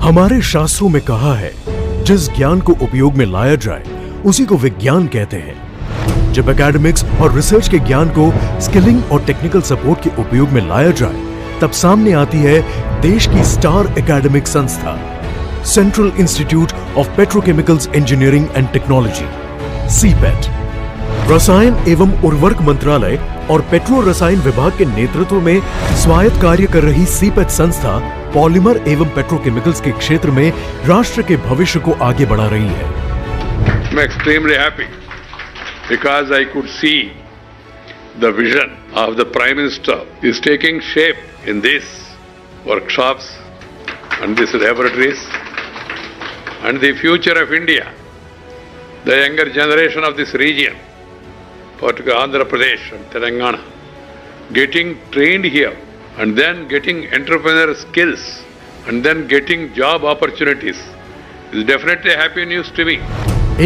हमारे शास्त्रों में कहा है, जिस ज्ञान को उपयोग में लाया जाए उसी को विज्ञान कहते हैं। जब एकेडमिक्स और रिसर्च के ज्ञान को स्किलिंग और टेक्निकल सपोर्ट के उपयोग में लाया जाए, तब सामने आती है देश की स्टार एकेडमिक संस्था central institute of petrochemicals engineering and technology, CIPET. रसायन एवं उर्वरक मंत्रालय और पेट्रो रसायन विभाग के नेतृत्व में स्वायत्त कार्य कर रही सीपेट संस्था पॉलीमर एवं पेट्रोकेमिकल्स के क्षेत्र में राष्ट्र के भविष्य को आगे बढ़ा रही है। I'm extremely happy because I could see the vision of the Prime Minister is taking shape in these workshops and these laboratories, and the future of India, the younger generation of this region, particularly Andhra Pradesh and Telangana, getting trained here and then getting entrepreneurial skills and then getting job opportunities is definitely happy news to me.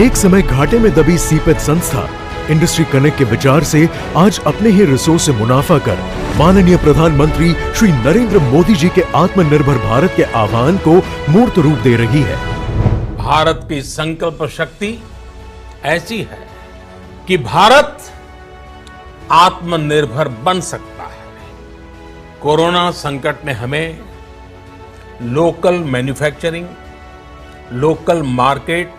एक समय घाटे में दबी CIPET संस्था industry connect के विचार से आज अपने ही रिसोर्स से मुनाफा कर माननीय प्रधानमंत्री श्री नरेंद्र मोदी जी के आत्मनिर्भर भारत के आह्वान को मूर्त रूप दे रही है। भारत की संकल्प शक्ति ऐसी है कि भारत आत्मनिर्भर बन सकता है। कोरोना संकट ने हमें local manufacturing, local market,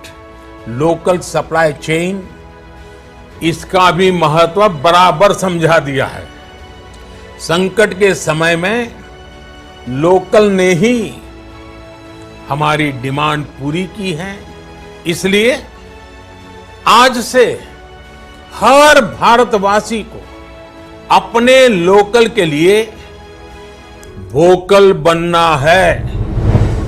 local supply chain, इसका भी महत्व बराबर समझा दिया है। संकट के समय में लोकल ने ही हमारी डिमांड पूरी की है। इसलिए आज से हर भारतवासी को अपने लोकल के लिए वोकल बनना है।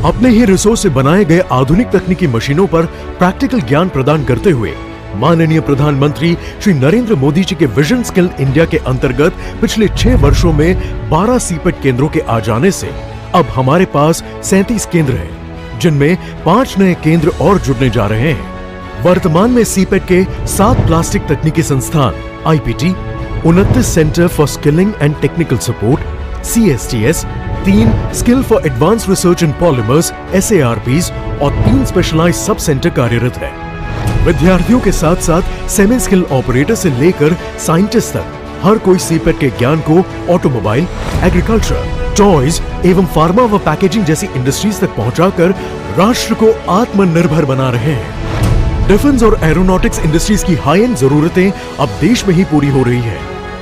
अपने ही रिसोर्स से बनाए गए आधुनिक तकनीकी मशीनों पर प्रैक्टिकल ज्ञान प्रदान करते हुए माननीय प्रधानमंत्री श्री नरेंद्र मोदी जी के विजन स्किल इंडिया के अंतर्गत पिछले 6 वर्षों में 12 सीपेट केंद्रों के आ जाने से अब हमारे पास 37 केंद्र हैं, जिनमें 5 नए केंद्र और जुड़ने जा रहे हैं। वर्तमान में सीपेट के 7 प्लास्टिक तकनीकी संस्थान IPT, 29 centre for skilling and technical support CSTS, 3 skill for advance research in polymers SARPs और 3 स्पेशलाइज्ड सब सेंटर कार्यरत है। विद्यार्थियों के साथ साथ सेमी स्किल ऑपरेटर से लेकर साइंटिस्ट तक हर कोई सीपेट के ज्ञान को ऑटोमोबाइल, एग्रीकल्चर, टॉयज एवं फार्मा व पैकेजिंग जैसी इंडस्ट्रीज तक पहुंचाकर राष्ट्र को आत्मनिर्भर बना रहे हैं। डिफेंस और एरोनॉटिक्स इंडस्ट्रीज की हाई एंड जरूरतें अब देश में ही पूरी हो रही है।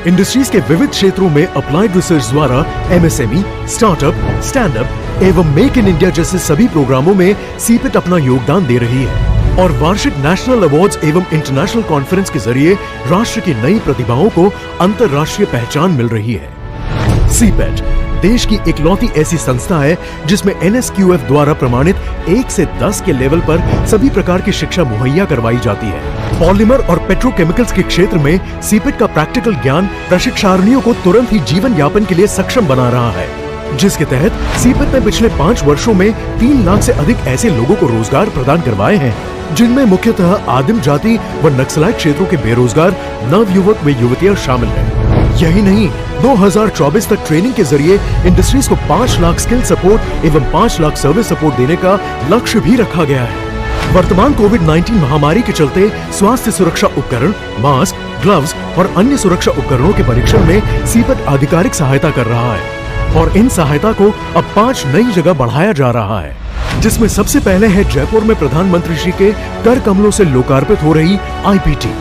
इंडस्ट्रीज के विविध क्षेत्रों में अप्लाइड रिसर्च द्वारा MSME, स्टार्टअप, स्टैंड अप एवं मेक इन इंडिया जैसे सभी प्रोग्रामों में सीपेट अपना योगदान दे रही है और वार्षिक नेशनल अवार्ड्स एवं इंटरनेशनल कॉन्फ्रेंस के जरिए राष्ट्र की नई प्रतिभाओं को अंतर्राष्ट्रीय पहचान मिल रही है। सीपेट देश की इकलौती ऐसी संस्था है जिसमें NSQF द्वारा प्रमाणित 1 से 10 के लेवल पर सभी प्रकार की शिक्षा मुहैया करवाई जाती है। पॉलीमर और पेट्रोकेमिकल्स के क्षेत्र में सीपेट का प्रैक्टिकल ज्ञान प्रशिक्षार्थियों को तुरंत ही जीवन यापन के लिए सक्षम बना रहा है, जिसके तहत सीपेट ने पिछले 5 वर्षों में 3 लाख से अधिक ऐसे लोगों को रोजगार प्रदान करवाए हैं, जिनमें मुख्यतः आदिम जाति व नक्सलाइट क्षेत्रों के बेरोजगार नवयुवक व युवतियां शामिल हैं। यही नहीं, 2024 तक ट्रेनिंग के जरिए इंडस्ट्रीज को 5 लाख स्किल सपोर्ट एवं 5 लाख सर्विस सपोर्ट देने का लक्ष्य भी रखा गया है। वर्तमान कोविड-19 महामारी के चलते स्वास्थ्य सुरक्षा उपकरण, मास्क, ग्लव्स और अन्य सुरक्षा उपकरणों के परीक्षण में सीपेट आधिकारिक सहायता कर रहा है और इन सहायता को अब 5 नई जगह बढ़ाया जा रहा है, जिसमें सबसे पहले है जयपुर में प्रधानमंत्री श्री के कर कमलों से लोकार्पित हो रही आईपीटी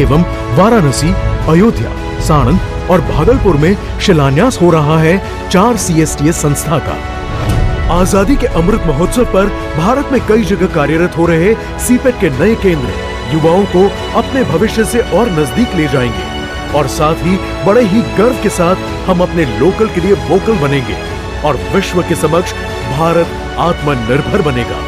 एवं वाराणसी, अयोध्या, साणंद और भागलपुर में शिलान्यास हो रहा है 4 CSTS संस्था का। आजादी के अमृत महोत्सव पर भारत में कई जगह कार्यरत हो रहे सीपेट के नए केंद्र युवाओं को अपने भविष्य से और नजदीक ले जाएंगे और साथ ही बड़े ही गर्व के साथ हम अपने लोकल के लिए वोकल बनेंगे और विश्व के समक्ष भारत आत्मनिर्भर बनेगा।